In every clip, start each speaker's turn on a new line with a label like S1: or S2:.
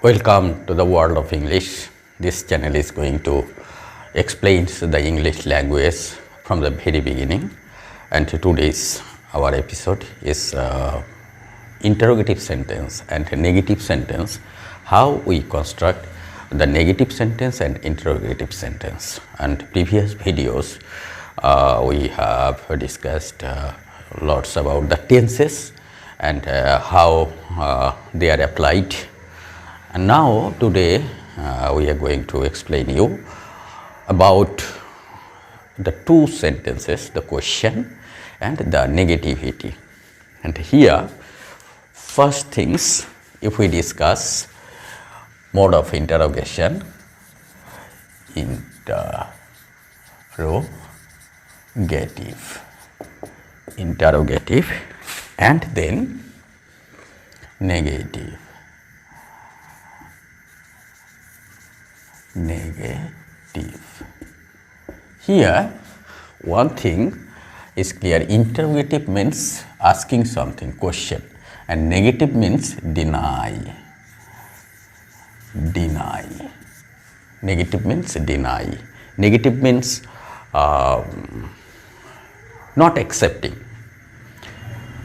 S1: Welcome to the world of English. This channel is going to explain the English language from the very beginning, and today's our episode is interrogative sentence and negative sentence, how we construct the negative sentence and interrogative sentence. And previous videos we have discussed lots about the tenses and how they are applied. And now today we are going to explain you about the two sentences, the question and the negativity. And here first things, if we discuss mode of interrogation, interrogative and then negative. Here one thing is clear: interrogative means asking something, question, and negative means deny. Negative means deny. Negative means not accepting.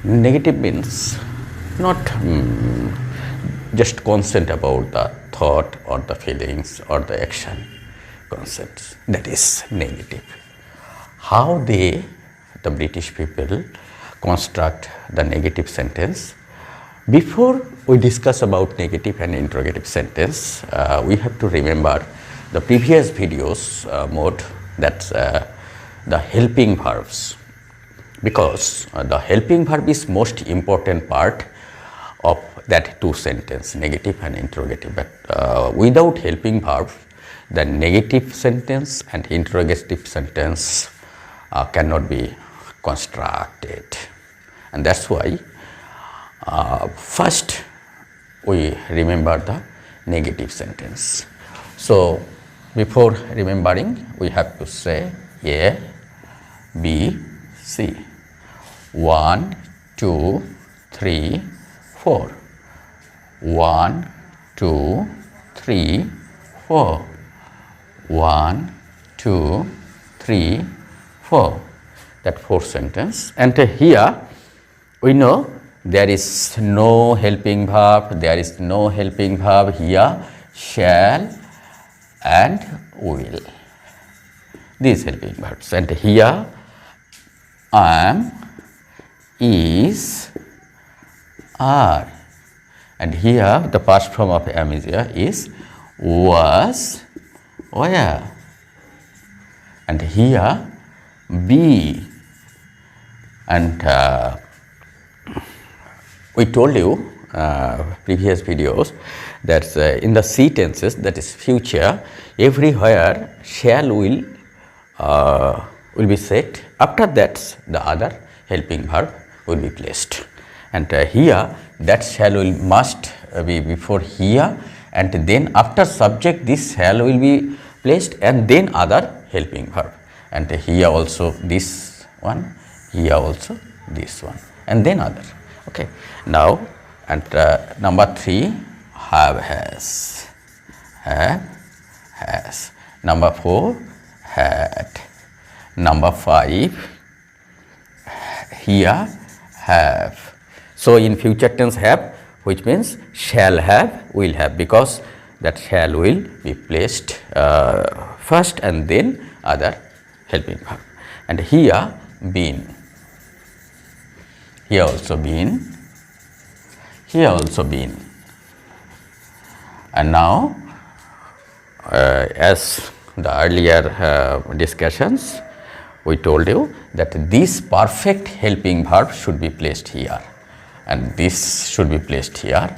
S1: Negative means not just consent about the thought or the feelings or the action. Consent, that is negative. How the British people construct the negative sentence? Before we discuss about negative and interrogative sentence, we have to remember the previous videos mode, that's the helping verbs, because the helping verb is most important part of that two sentence, negative and interrogative. But without helping verb, the negative sentence and interrogative sentence cannot be constructed, and that's why first we remember the negative sentence. So before remembering, we have to say A, B, C. 1, 2, 3, 4. 1, 2, 3, 4. 1, 2, 3, 4. That fourth sentence. And here we know there is no helping verb. There is no helping verb here. Shall and will. These helping verbs. And here am, is, are. And here the past form of am is here is was, were. And here be. And we told you previous videos that in the C tenses, that is future, everywhere shall will be set. After that the other helping verb will be placed. And here that shall will must be before here, and then after subject this shall will be placed, and then other helping verb. And here also this one, here also this one, and then other. Okay. Now and number 3, have, has. Number 4, had. Number 5, here, have. So in future tense have, which means shall have, will have, because that shall will be placed first and then other helping verb. And here been. Here also been. Here also been. And now as the earlier discussions, we told you that this perfect helping verb should be placed here, and this should be placed here,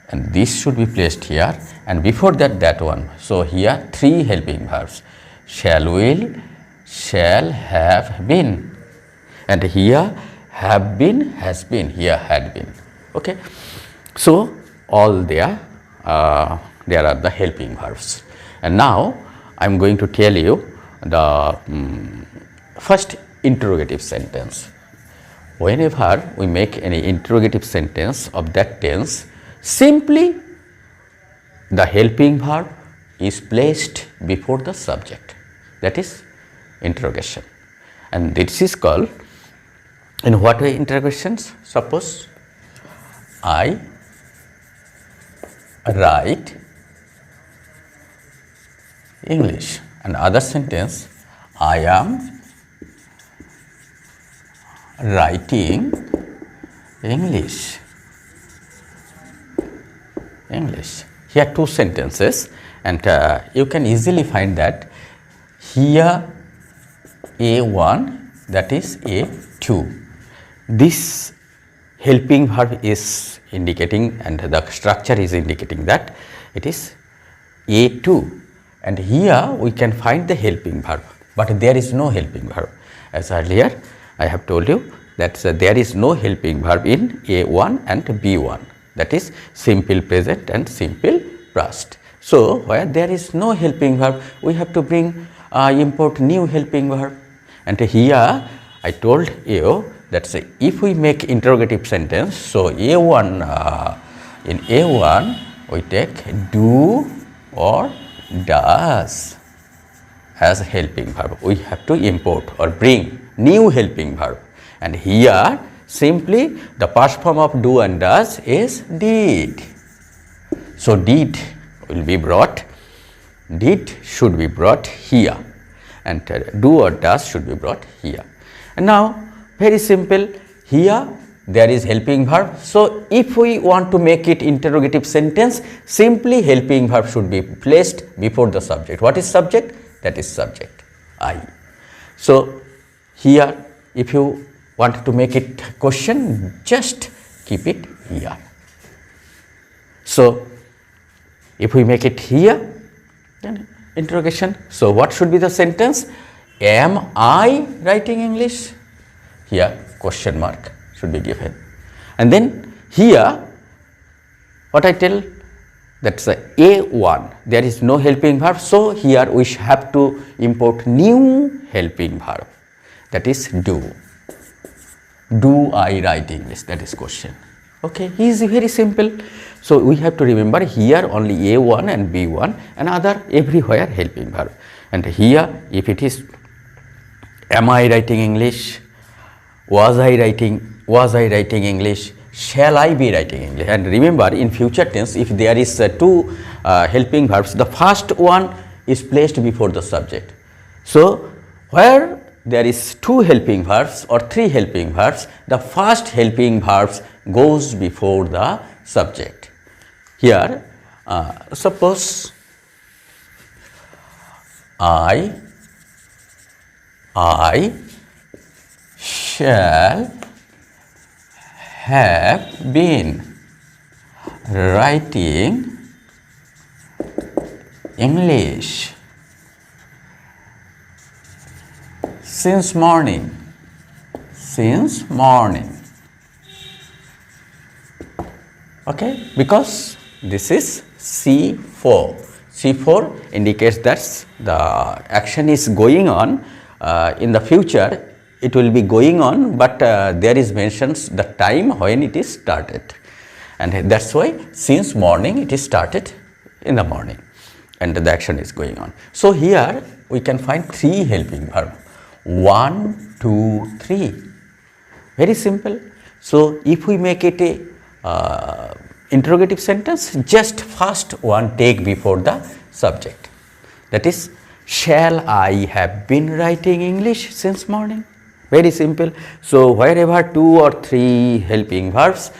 S1: and this should be placed here, and before that that one. So here 3 helping verbs: shall, will, shall, have, been. And here have been, has been, here had been. Okay. So all there are the helping verbs. And now I am going to tell you the first interrogative sentence. Whenever we make any interrogative sentence of that tense, simply the helping verb is placed before the subject, that is interrogation. And this is called, in what way interrogations? Suppose I write English, and other sentence, I am writing English. Here two sentences, and you can easily find that here A1, that is A2. This helping verb is indicating, and the structure is indicating that it is A2, and here we can find the helping verb, but there is no helping verb. As earlier I have told you that there is no helping verb in A1 and B1, that is simple present and simple past. So where there is no helping verb, we have to import new helping verb. And here I told you that if we make interrogative sentence, so A1, in A1 we take do or does as a helping verb. We have to import or bring new helping verb, and here simply the past form of do and does is did. So did will be brought, did should be brought here, and do or does should be brought here. And now very simple, here there is helping verb. So if we want to make it interrogative sentence, simply helping verb should be placed before the subject. What is subject? That is subject, I. So here if you want to make it question, just keep it here. So if we make it here, then interrogation. So what should be the sentence? Am I writing English? Here question mark should be given. And then here what I tell, that's A1, there is no helping verb, so here we have to import new helping verb, that is do. Do I write English? That is question. Okay, is very simple. So we have to remember here only A1 and B1 and other everywhere helping verb. And here if it is am I writing English, was I writing English, shall I be writing English? And remember, in future tense, if there is two helping verbs, the first one is placed before the subject. So where there is two helping verbs or three helping verbs, the first helping verbs goes before the subject. Here suppose I shall have been writing English since morning. Okay, because this is C4. C4 indicates that the action is going on in the future. It will be going on, but there is mentions the time when it is started, and that's why since morning it is started in the morning and the action is going on. So here we can find three helping verb, 1, 2, 3, very simple. So if we make it a interrogative sentence, just first one take before the subject, that is shall I have been writing English since morning. Very simple. So wherever 2 or 3 helping verbs,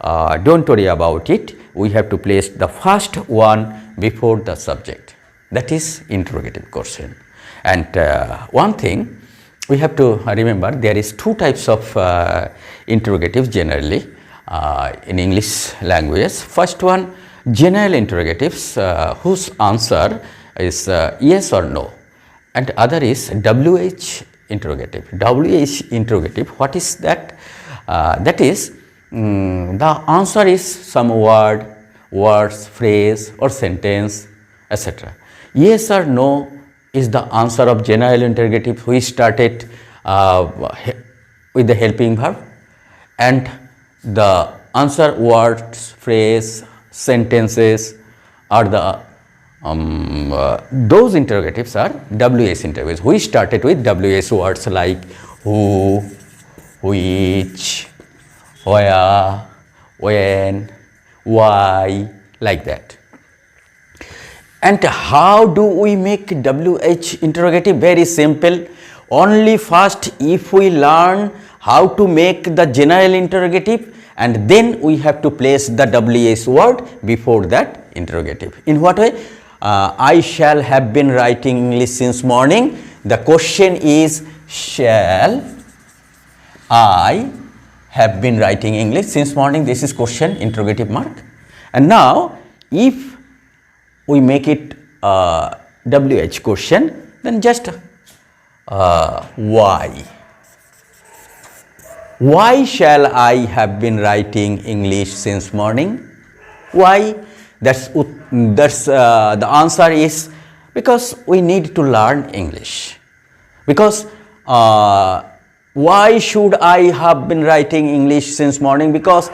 S1: don't worry about it, we have to place the first one before the subject, that is interrogative question. And one thing we have to remember, there is two types of interrogatives generally in English language. First one, general interrogatives whose answer is yes or no, and other is WH interrogative. WH interrogative, what is that? That is the answer is some words, phrase or sentence, etc. Yes or no is the answer of general interrogative which started with the helping verb, and the answer words, phrase, sentences are the those interrogatives are WS interrogatives. We started with WS words like who, which, where, when, why, like that. And how do we make WH interrogative? Very simple. Only first if we learn how to make the general interrogative, and then we have to place the WH word before that interrogative. In what way? I shall have been writing English since morning. The question is, shall I have been writing English since morning? This is question, interrogative mark. And now if we make it WH question, then just why? Why shall I have been writing English since morning? Why? That's the answer is because we need to learn English. Because why should I have been writing English since morning? Because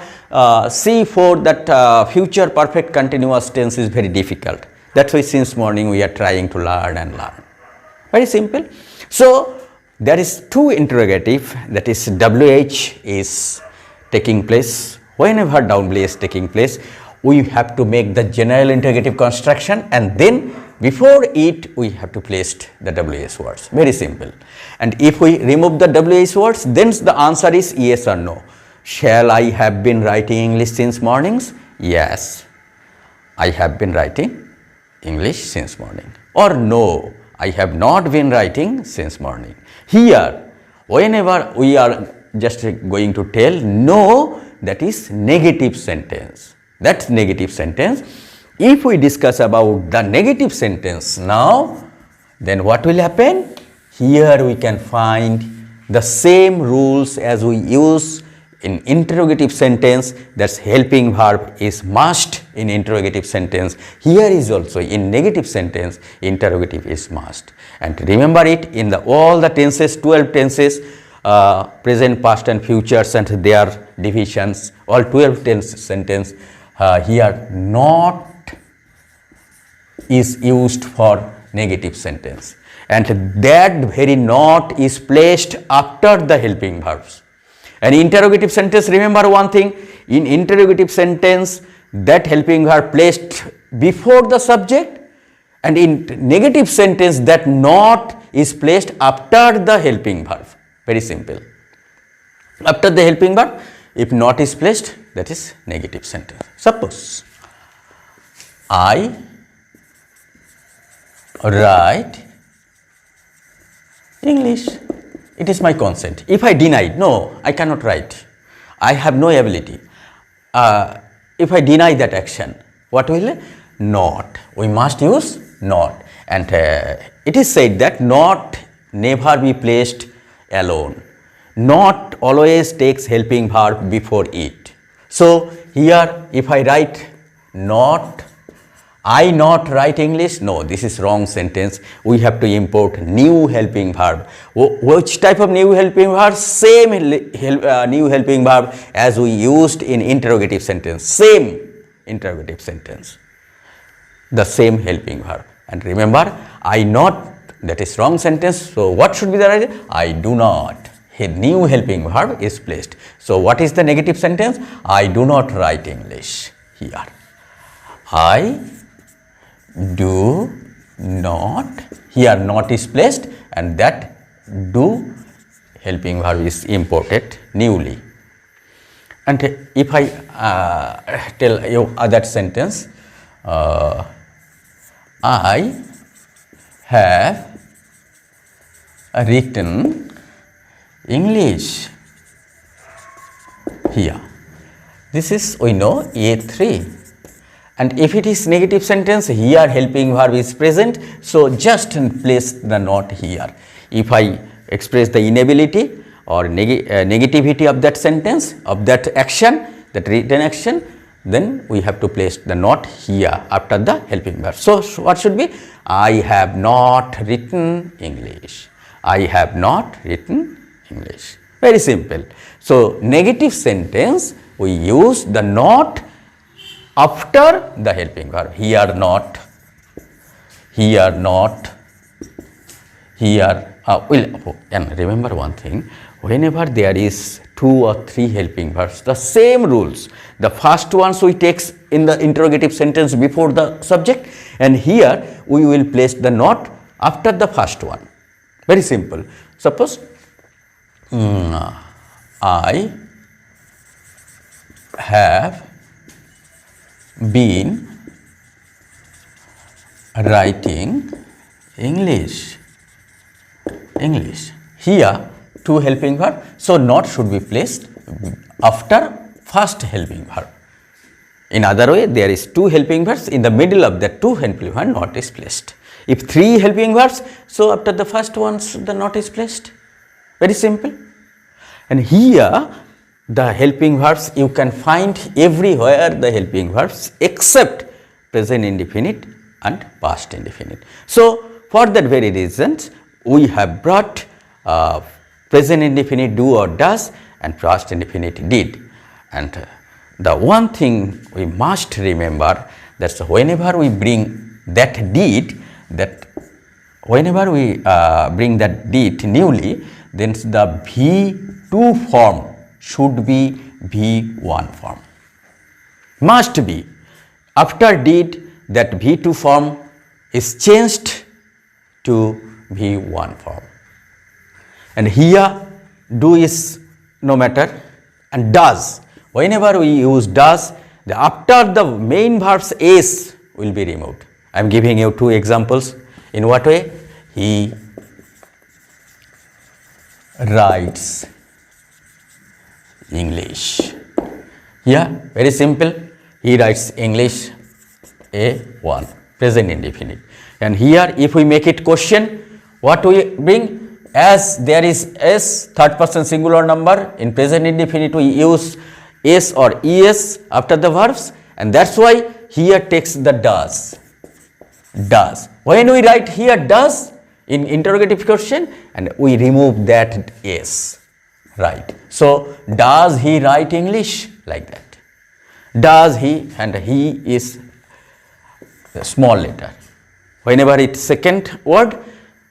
S1: see, for that future perfect continuous tense is very difficult. That's why since morning we are trying to learn and learn. Very simple. So there is two interrogative, that is WH is taking place. Whenever WH is taking place, we have to make the general interrogative construction, and then before it we have to place the WH words. Very simple. And if we remove the WH words, then the answer is yes or no. Shall I have been writing English since mornings? Yes, I have been writing English since morning. Or no, I have not been writing since morning. Here, whenever we are just going to tell no, that is negative sentence. That's negative sentence. If we discuss about the negative sentence now, then what will happen? Here we can find the same rules as we use in interrogative sentence. That's helping verb is must in interrogative sentence. Here is also in negative sentence, interrogative is must. And remember it in all the tenses, 12 tenses, present, past and futures and their divisions, all 12 sentence, here not is used for negative sentence, and that very not is placed after the helping verbs. And interrogative sentence, remember one thing, in interrogative sentence that helping verb placed before the subject, and in negative sentence that not is placed after the helping verb. Very simple. After the helping verb, if not is placed, that is negative sentence. Suppose I write English, it is my consent. If I deny, no, I cannot write, I have no ability. If I deny that action, what will? Not. We must use not. And it is said that not never be placed alone. Not always takes helping verb before it. So here if I write not, I not write English, no, this is wrong sentence. We have to import new helping verb. Which type of new helping verb? Same new helping verb as we used in interrogative sentence. Same interrogative sentence. The same helping verb. And remember, I not, that is wrong sentence. So what should be the right? I do not. A new helping verb is placed. So what is the negative sentence? I do not write English here. I do not, here not is placed, and that do helping verb is imported newly. And if I tell you other sentence, I have written English here. This is, we know, A3. And if it is negative sentence, here helping verb is present, so just place the not here. If I express the inability or negativity of that sentence, of that action, that written action, then we have to place the not here after the helping verb. So what should be? I have not written English. I have not written English. Very simple. So negative sentence, we use the not after the helping verb. Here not, here not, here. And remember one thing, whenever there is 2 or 3 helping verbs, the same rules. The first ones we take in the interrogative sentence before the subject, and here we will place the not after the first one. Very simple. Suppose I have been writing English. Here 2 helping verb, so not should be placed after first helping verb. In other way, there is 2 helping verbs, in the middle of the 2 helping verb not is placed. If 3 helping verbs, so after the first ones the not is placed. Very simple. And here the helping verbs, you can find everywhere the helping verbs except present indefinite and past indefinite. So for that very reasons, we have brought present indefinite do or does and past indefinite did. And the one thing we must remember, that whenever we bring that did, whenever we bring that did newly, then the V2 form should be V1 form. Must be. After did, that V2 form is changed to V1 form. And here do is no matter, and does. Whenever we use does, after the main verbs s will be removed. I am giving you 2 examples. In what way? He writes English. Yeah, very simple. He writes English, A1, present indefinite. And here if we make it question, what we bring? As there is s, third person singular number, in present indefinite we use s or es after the verbs, and that's why here takes the does. Does. When we write here does in interrogative question, and we remove that s, right. So does he write English? Like that. Does he, and he is a small letter. Whenever it's second word,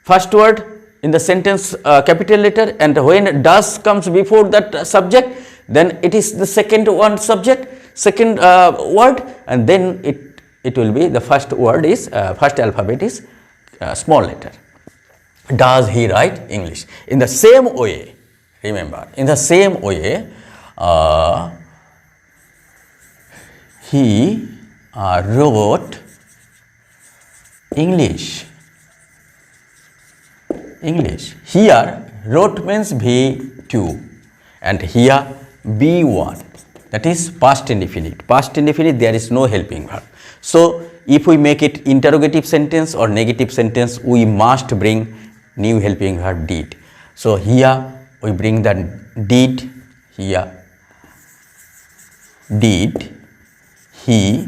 S1: first word in the sentence capital letter, and when does comes before that subject, then it is the second one subject, second word, and then it will be the first word is first alphabet is small letter. Does he write English? In the same way, remember, in the same way, he wrote English. Here wrote means V2 and here B1, that is past indefinite. Past indefinite, there is no helping verb. So if we make it interrogative sentence or negative sentence, we must bring new helping verb did. So here we bring the did, here did he,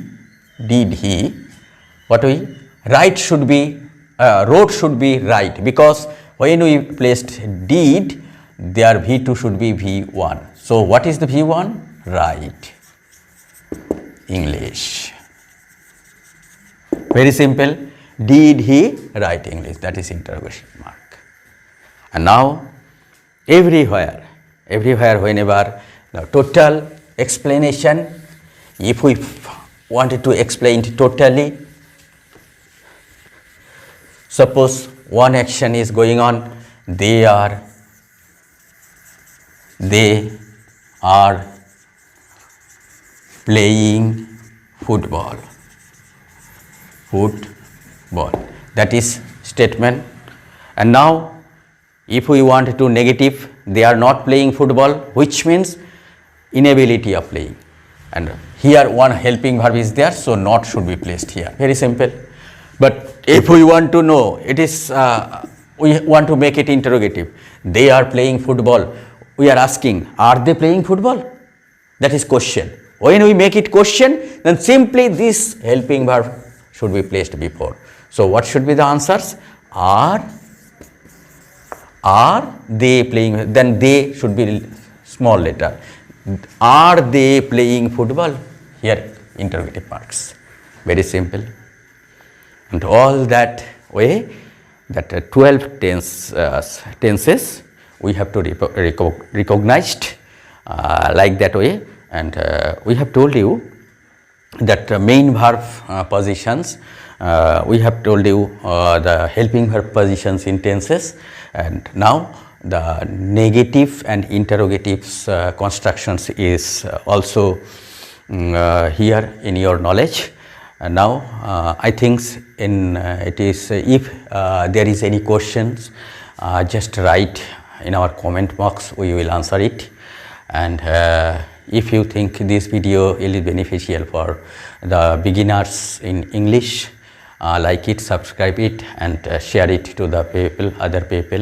S1: what we write should be wrote should be right, because when we placed did, their V2 should be V1. So what is the V1? Write English. Very simple. Did he write English? That is interrogation mark. And now everywhere whenever the total explanation, if we wanted to explain it totally, suppose one action is going on, they are playing football. That is statement. And now if we want to negative, they are not playing football, which means inability of playing. And here one helping verb is there, so not should be placed here. Very simple. But if we want to know, it is we want to make it interrogative. They are playing football. We are asking, are they playing football? That is question. When we make it question, then simply this helping verb should be placed before. So what should be the answers? Are they playing? Then they should be small letter. Are they playing football? Here interrogative marks. Very simple. And all that way, that 12 tenses we have to recognized like that way. And we have told you that main verb positions, we have told you the helping verb positions in tenses, and now the negative and interrogatives constructions is also here in your knowledge. And now I think it is if there is any questions, just write in our comment box, we will answer it. And if you think this video will be beneficial for the beginners in English, like it, subscribe it, and share it to the people, other people.